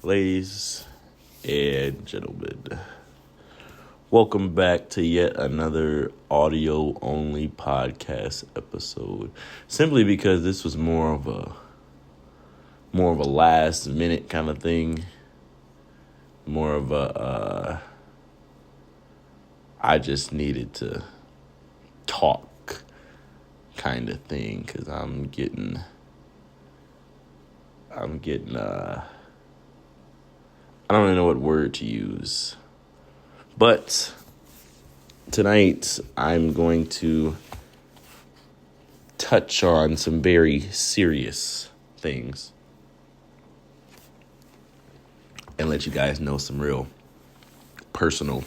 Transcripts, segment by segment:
Ladies and gentlemen, welcome back to yet another audio-only podcast episode. Simply because this was more of a last-minute kind of thing, more of a I just needed to talk kind of thing because I'm getting I don't even know what word to use. But tonight I'm going to touch on some very serious things and let you guys know some real personal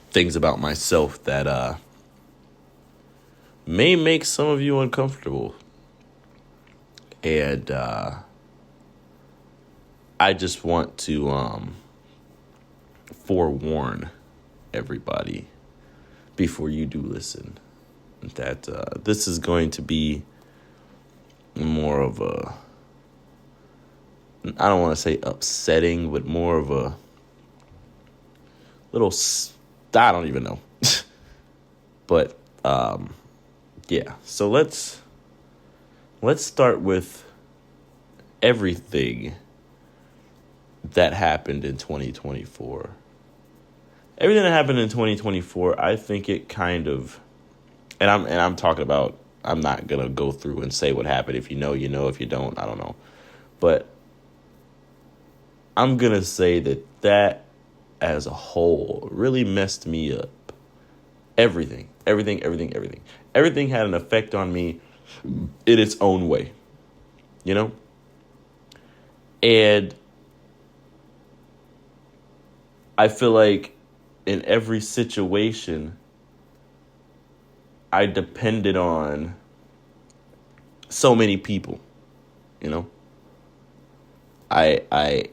things about myself that may make some of you uncomfortable. And I just want to forewarn everybody before you do listen that this is going to be more of a, I don't want to say upsetting, but more of a little, I don't even know. But yeah, so let's start with everything that happened in 2024. Everything that happened in 2024, I think it kind of, and I'm talking about, I'm not going to go through and say what happened. If you know, you know. If you don't, I don't know. But I'm going to say that as a whole really messed me up. Everything had an effect on me in its own way, you know? And I feel like in every situation, I depended on so many people, you know? I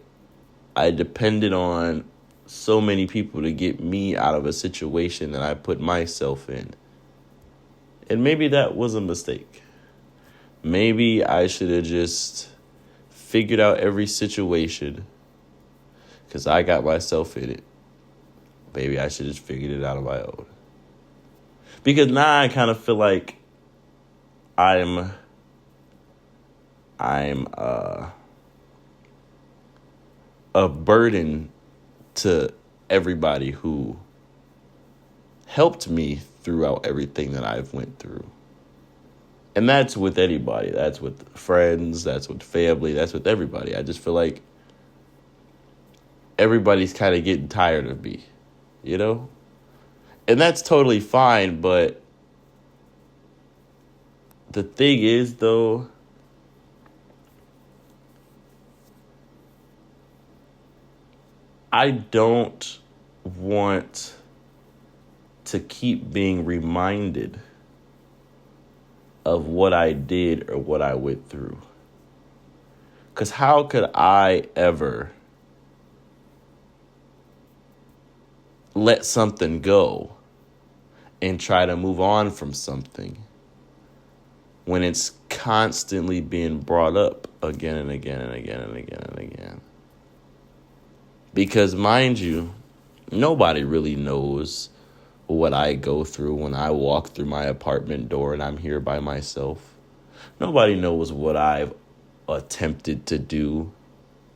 depended on so many people to get me out of a situation that I put myself in. And maybe that was a mistake. Maybe I should have just figured out every situation because I got myself in it. Maybe I should have just figured it out on my own. Because now I kind of feel like I'm a burden to everybody who helped me throughout everything that I've went through. And that's with anybody. That's with friends. That's with family. That's with everybody. I just feel like everybody's kind of getting tired of me, you know? And that's totally fine, but the thing is, though, I don't want to keep being reminded of what I did or what I went through. Because how could I ever let something go and try to move on from something when it's constantly being brought up again and again and again and again and again? Because mind you, nobody really knows what I go through when I walk through my apartment door and I'm here by myself. Nobody knows what I've attempted to do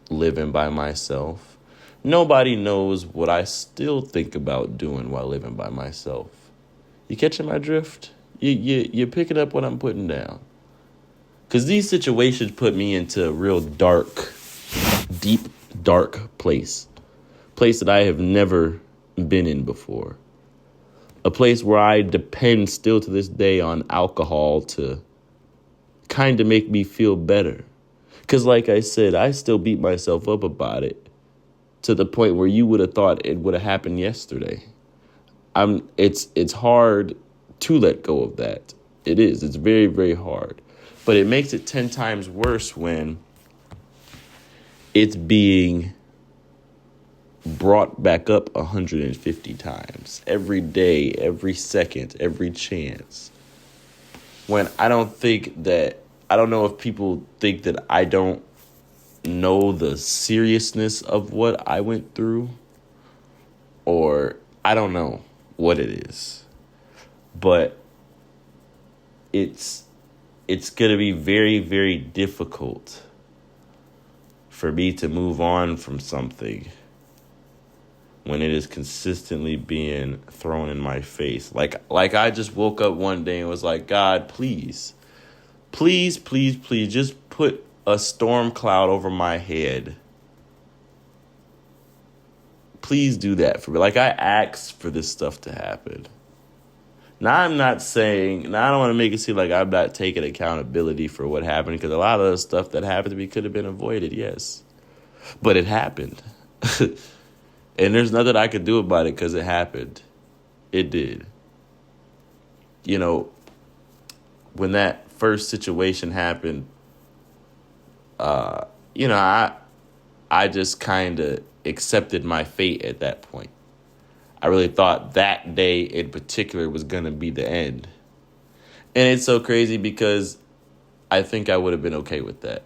living by myself. Nobody knows what I still think about doing while living by myself. You catching my drift? You're picking up what I'm putting down. Because these situations put me into a real dark, deep, dark place. Place that I have never been in before. A place where I depend still to this day on alcohol to kind of make me feel better. Because like I said, I still beat myself up about it to the point where you would have thought it would have happened yesterday. It's hard to let go of that. It is. It's very, very hard. But it makes it 10 times worse when it's being brought back up 150 times every day, every second, every chance. When I don't know if people think that I don't know the seriousness of what I went through, or I don't know what it is, but it's going to be very, very difficult for me to move on from something when it is consistently being thrown in my face. Like I just woke up one day and was like, God, please, please, please, please, just put a storm cloud over my head. Please do that for me. Like, I asked for this stuff to happen. Now, I'm not saying, now I don't want to make it seem like I'm not taking accountability for what happened, because a lot of the stuff that happened to me could have been avoided, yes. But it happened. And there's nothing I could do about it because it happened. It did. You know, when that first situation happened, you know, I just kind of accepted my fate at that point. I really thought that day in particular was going to be the end. And it's so crazy because I think I would have been okay with that.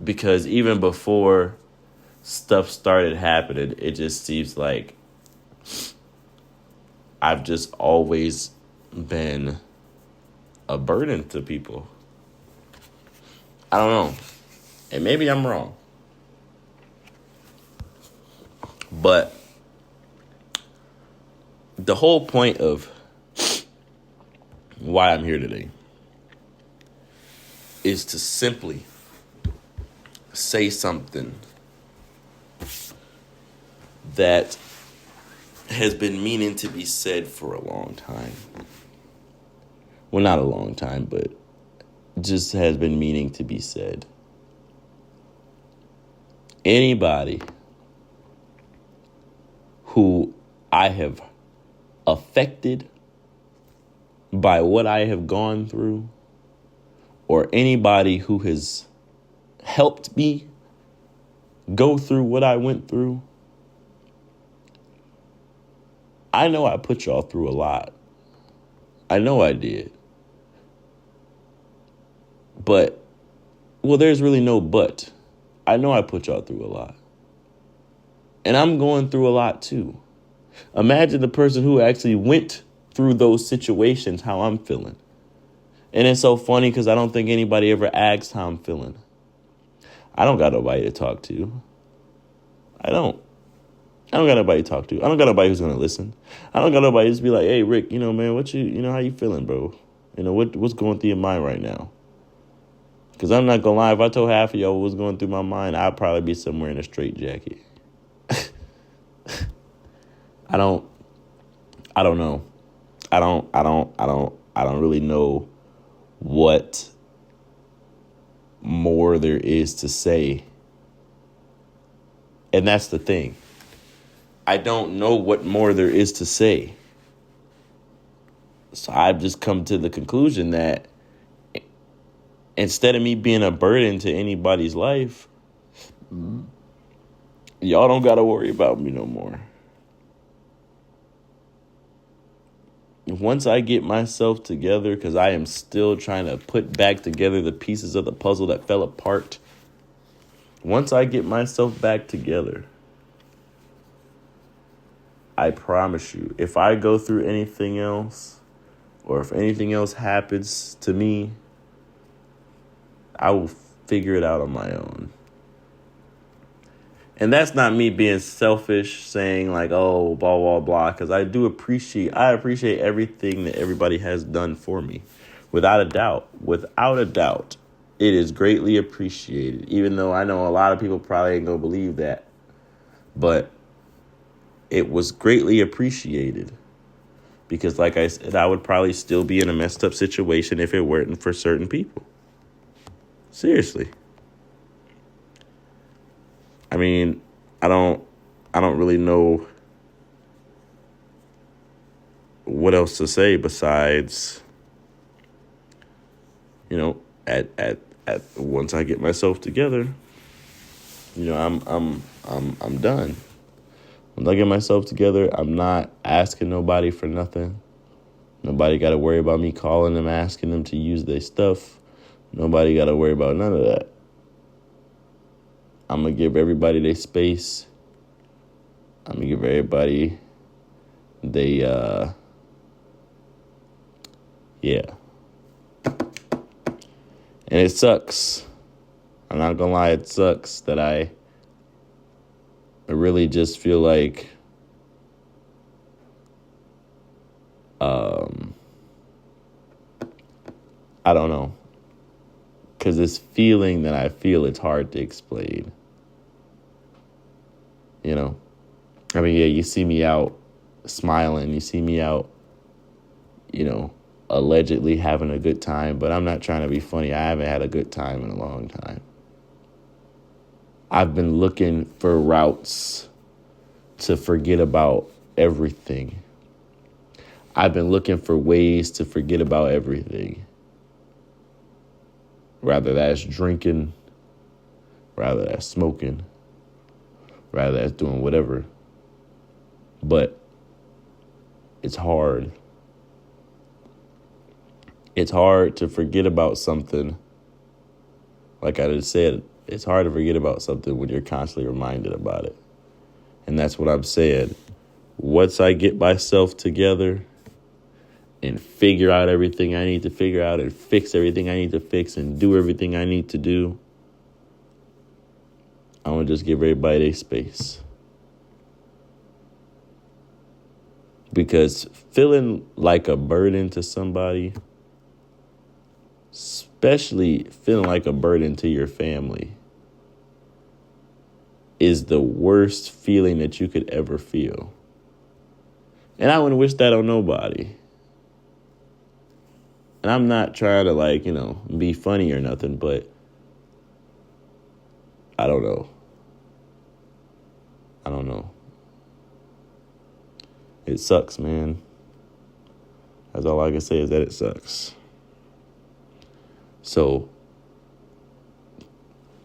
Because even before stuff started happening, it just seems like I've just always been a burden to people. I don't know. And maybe I'm wrong. But the whole point of why I'm here today is to simply say something that has been meaning to be said for a long time. Well, not a long time, but just has been meaning to be said. Anybody who I have affected by what I have gone through, or anybody who has helped me go through what I went through, I know I put y'all through a lot. I know I did. But, well, there's really no but. I know I put y'all through a lot. And I'm going through a lot too. Imagine the person who actually went through those situations, how I'm feeling. And it's so funny because I don't think anybody ever asks how I'm feeling. I don't got nobody to talk to. I don't got nobody to talk to. I don't got nobody who's going to listen. I don't got nobody just be like, hey, Rick, man, how you feeling, bro? What's going through your mind right now? Because I'm not going to lie, if I told half of y'all what was going through my mind, I'd probably be somewhere in a straitjacket. I don't know. I don't really know what more there is to say. And that's the thing. I don't know what more there is to say. So I've just come to the conclusion that instead of me being a burden to anybody's life, y'all don't got to worry about me no more. Once I get myself together, because I am still trying to put back together the pieces of the puzzle that fell apart. Once I get myself back together, I promise you, if I go through anything else, or if anything else happens to me, I will figure it out on my own. And that's not me being selfish, saying like, oh, blah, blah, blah, because I appreciate everything that everybody has done for me. Without a doubt, it is greatly appreciated, even though I know a lot of people probably ain't going to believe that. But it was greatly appreciated because, like I said, I would probably still be in a messed up situation if it weren't for certain people. Seriously. I mean, I don't really know what else to say besides, at once I get myself together, I'm done. Once I get myself together, I'm not asking nobody for nothing. Nobody got to worry about me calling them, asking them to use their stuff. Nobody got to worry about none of that. I'm going to give everybody their space. I'm going to give everybody yeah. And it sucks. I'm not going to lie, it sucks that I really just feel like I don't know. Because this feeling that I feel, it's hard to explain. You know? I mean, yeah, you see me out smiling. You see me out, allegedly having a good time. But I'm not trying to be funny. I haven't had a good time in a long time. I've been looking for routes to forget about everything. I've been looking for ways to forget about everything. Rather that's drinking, rather that's smoking, rather that's doing whatever. But it's hard. It's hard to forget about something. Like I just said, it's hard to forget about something when you're constantly reminded about it. And that's what I'm saying. Once I get myself together and figure out everything I need to figure out and fix everything I need to fix and do everything I need to do, I want to just give everybody their space. Because feeling like a burden to somebody, especially feeling like a burden to your family, is the worst feeling that you could ever feel. And I wouldn't wish that on nobody. And I'm not trying to be funny or nothing, but I don't know. It sucks, man. That's all I can say is that it sucks. So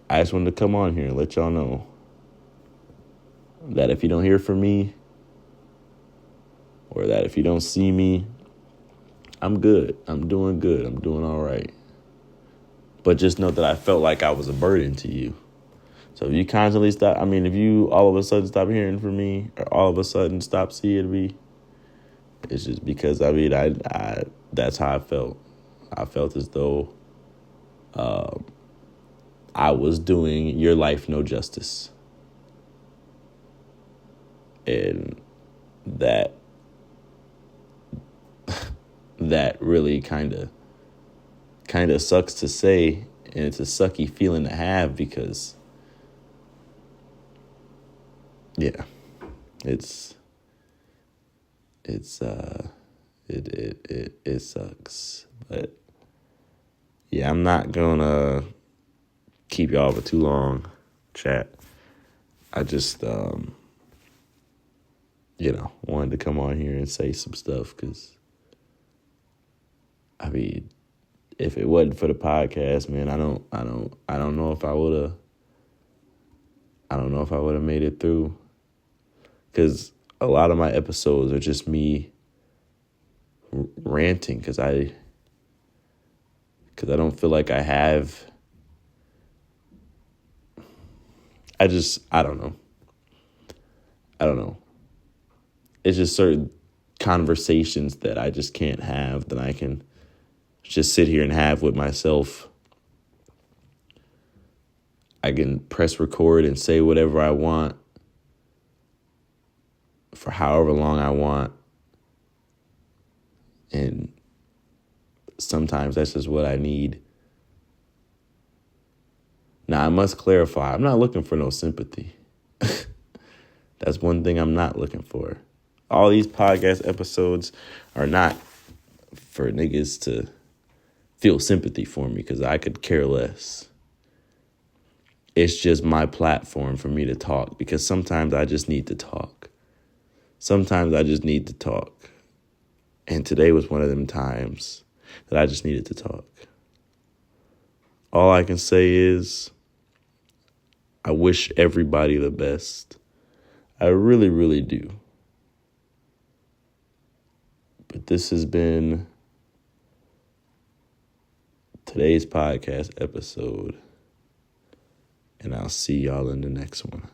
I just wanted to come on here and let y'all know that if you don't hear from me, or that if you don't see me, I'm good. I'm doing good. I'm doing all right. But just know that I felt like I was a burden to you. So if you constantly if you all of a sudden stop hearing from me, or all of a sudden stop seeing me, it's just because, I that's how I felt. I felt as though I was doing your life no justice. And that really kind of sucks to say, and it's a sucky feeling to have because, yeah, it sucks. But yeah, I'm not gonna keep y'all for too long, chat. I just wanted to come on here and say some stuff because, if it wasn't for the podcast, man, I don't know if I would have made it through, because a lot of my episodes are just me ranting because I don't feel like I have. I don't know. It's just certain conversations that I just can't have, that I can just sit here and have with myself. I can press record and say whatever I want for however long I want. And sometimes that's just what I need. Now, I must clarify, I'm not looking for no sympathy. That's one thing I'm not looking for. All these podcast episodes are not for niggas to feel sympathy for me, because I could care less. It's just my platform for me to talk, because sometimes I just need to talk. And today was one of them times that I just needed to talk. All I can say is I wish everybody the best. I really, really do. But this has been today's podcast episode. and I'll see y'all in the next one.